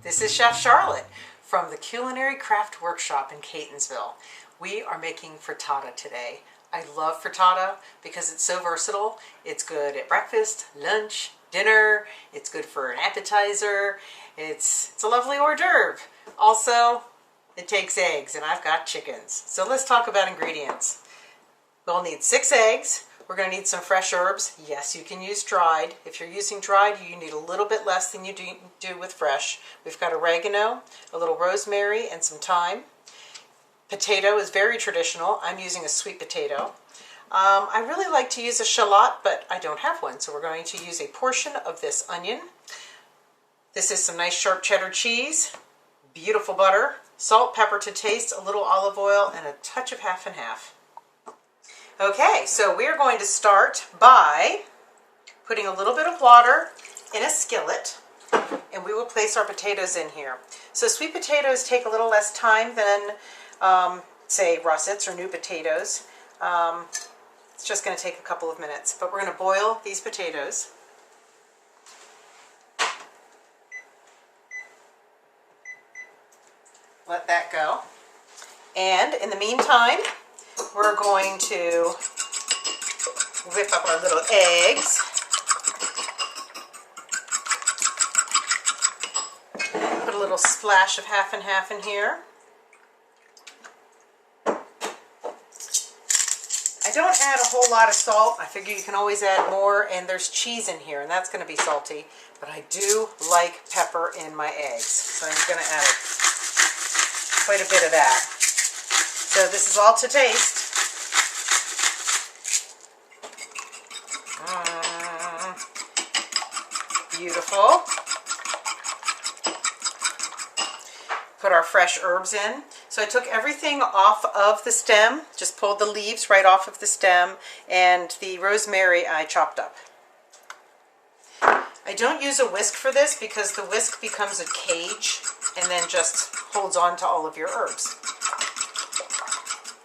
This is Chef Charlotte from the Culinary Craft Workshop in Catonsville. We are making frittata today. I love frittata because it's so versatile. It's good at breakfast, lunch, dinner. It's good for an appetizer. It's a lovely hors d'oeuvre. Also, it takes eggs, and I've got chickens. So let's talk about ingredients. We'll need 6 eggs. We're going to need some fresh herbs. Yes, you can use dried. If you're using dried, you need a little bit less than you do with fresh. We've got oregano, a little rosemary, and some thyme. Potato is very traditional. I'm using a sweet potato. I really like to use a shallot, but I don't have one, so we're going to use a portion of this onion. This is some nice sharp cheddar cheese, beautiful butter, salt, pepper to taste, a little olive oil, and a touch of half and half. Okay, so we're going to start by putting a little bit of water in a skillet, and we will place our potatoes in here. So sweet potatoes take a little less time than, say, russets or new potatoes. It's just going to take a couple of minutes, but we're going to boil these potatoes. Let that go. And in the meantime, we're going to whip up our little eggs. Put a little splash of half and half in here. I don't add a whole lot of salt. I figure you can always add more, and there's cheese in here, and that's going to be salty. But I do like pepper in my eggs, so I'm going to add quite a bit of that. So this is all to taste. Beautiful. Put our fresh herbs in. So I took everything off of the stem, just pulled the leaves right off of the stem, and the rosemary I chopped up. I don't use a whisk for this because the whisk becomes a cage and then just holds on to all of your herbs.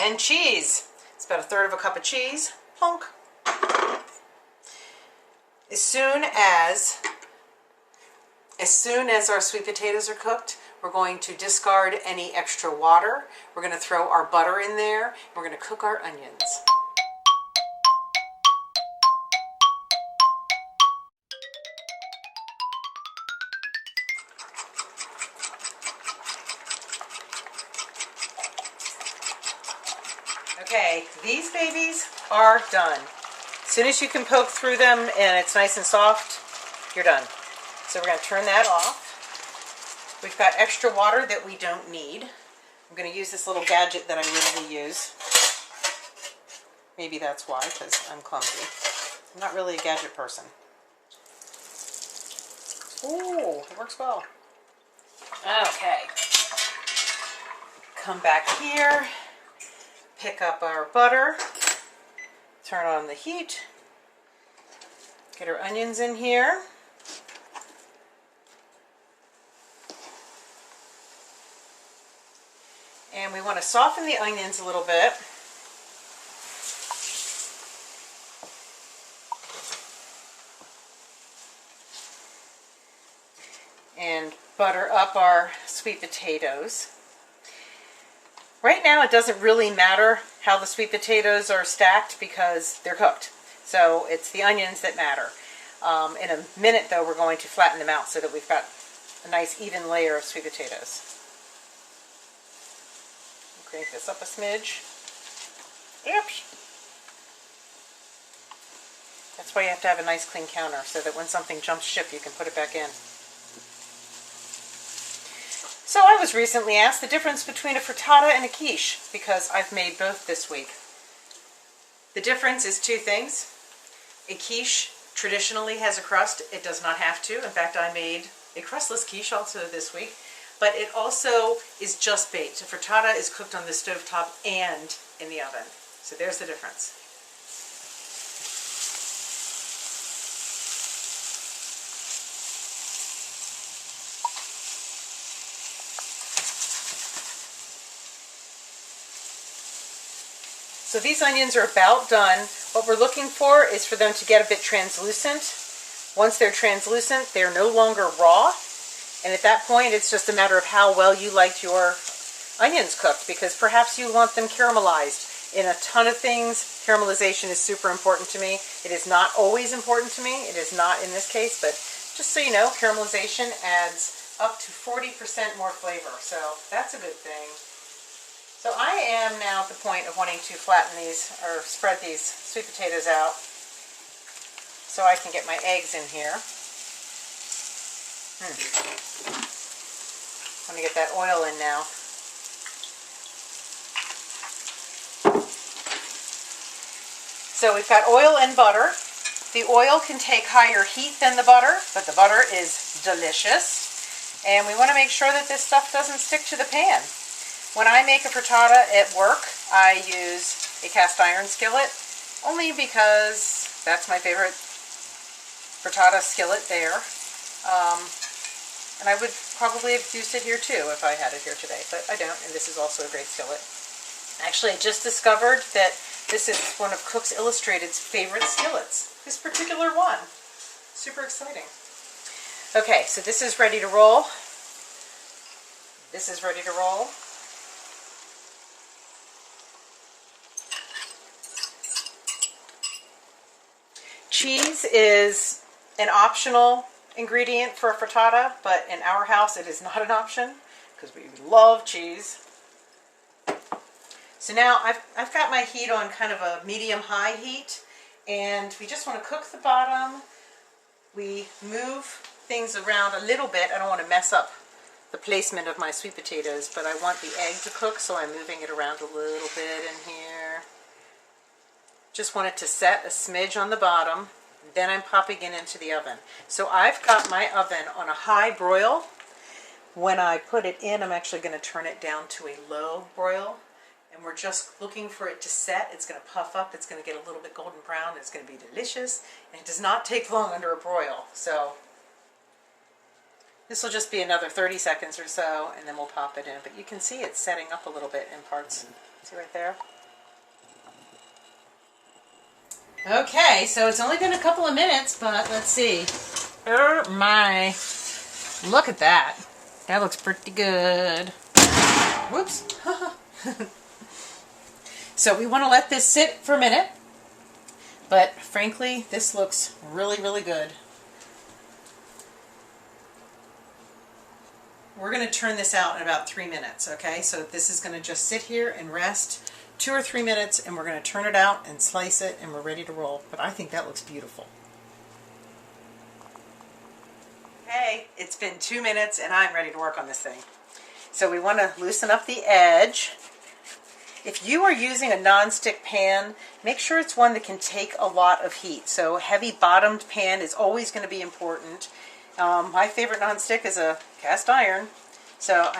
And cheese. It's about 1/3 cup of cheese. Plonk. As soon as our sweet potatoes are cooked, we're going to discard any extra water. We're going to throw our butter in there. And we're going to cook our onions. Okay, these babies are done. As soon as you can poke through them and it's nice and soft, you're done. So we're going to turn that off. We've got extra water that we don't need. I'm going to use this little gadget that I usually use. Maybe that's why, because I'm clumsy. I'm not really a gadget person. Ooh, it works well. Okay. Come back here. Pick up our butter, turn on the heat, get our onions in here. And we want to soften the onions a little bit. And butter up our sweet potatoes. Right now, it doesn't really matter how the sweet potatoes are stacked because they're cooked. So it's the onions that matter. In a minute, though, we're going to flatten them out so that we've got a nice even layer of sweet potatoes. Crank this up a smidge. Oops. That's why you have to have a nice clean counter so that when something jumps ship, you can put it back in. So I was recently asked the difference between a frittata and a quiche because I've made both this week. The difference is 2 things. A quiche traditionally has a crust. It does not have to. In fact, I made a crustless quiche also this week. But it also is just baked. A frittata is cooked on the stovetop and in the oven. So there's the difference. So these onions are about done. What we're looking for is for them to get a bit translucent. Once they're translucent, they're no longer raw, And at that point, it's just a matter of how well you liked your onions cooked, because perhaps you want them caramelized. In a ton of things, caramelization is super important to me. It is not always important to me. It is not in this case, but just so you know, caramelization adds up to 40% more flavor. So that's a good thing. So I am now at the point of wanting to flatten these, or spread these sweet potatoes out so I can get my eggs in here. I'm going to get that oil in now. So we've got oil and butter. The oil can take higher heat than the butter, but the butter is delicious. And we want to make sure that this stuff doesn't stick to the pan. When I make a frittata at work, I use a cast iron skillet, only because that's my favorite frittata skillet there. And I would probably have used it here too if I had it here today, but I don't, and this is also a great skillet. Actually, I just discovered that this is one of Cooks Illustrated's favorite skillets, this particular one. Super exciting. Okay, so this is ready to roll. This is ready to roll. Cheese is an optional ingredient for a frittata, but in our house it is not an option because we love cheese. So now I've got my heat on kind of a medium-high heat, and we just want to cook the bottom. We move things around a little bit. I don't want to mess up the placement of my sweet potatoes, but I want the egg to cook, so I'm moving it around a little bit in here. Just want it to set a smidge on the bottom. Then I'm popping it into the oven. So I've got my oven on a high broil. When I put it in, I'm actually going to turn it down to a low broil. And we're just looking for it to set. It's going to puff up. It's going to get a little bit golden brown. It's going to be delicious. And it does not take long under a broil. So this will just be another 30 seconds or so, and then we'll pop it in. But you can see it's setting up a little bit in parts. See right there? Okay, so it's only been a couple of minutes, but let's see. Oh my. Look at that. That looks pretty good. Whoops. So we want to let this sit for a minute, but frankly, this looks really, really good. We're going to turn this out in about 3 minutes, okay? So this is going to just sit here and rest 2 or 3 minutes, and we're going to turn it out and slice it, and we're ready to roll. But I think that looks beautiful. Okay, it's been 2 minutes, and I'm ready to work on this thing. So we want to loosen up the edge. If you are using a non-stick pan, make sure it's one that can take a lot of heat. So heavy bottomed pan is always going to be important. My favorite non-stick is a cast iron. So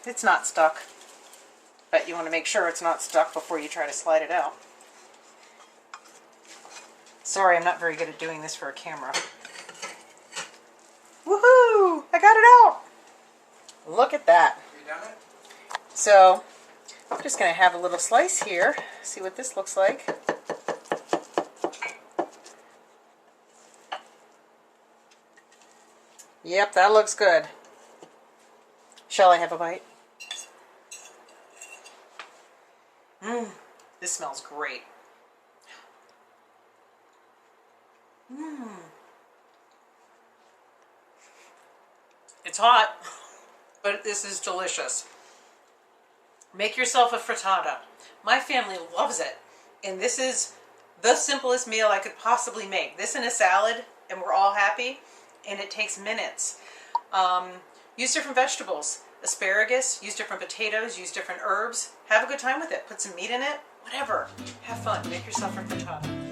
it's not stuck. But you want to make sure it's not stuck before you try to slide it out. Sorry, I'm not very good at doing this for a camera. Woohoo! I got it out! Look at that. You done it? So I'm just going to have a little slice here. See what this looks like. Yep, that looks good. Shall I have a bite? This smells great. It's hot, but this is delicious. Make yourself a frittata. My family loves it, and this is the simplest meal I could possibly make. This and a salad, and we're all happy, and it takes minutes. Use different vegetables. Asparagus, use different potatoes, use different herbs. Have a good time with it. Put some meat in it, whatever. Have fun. Make yourself a frittata.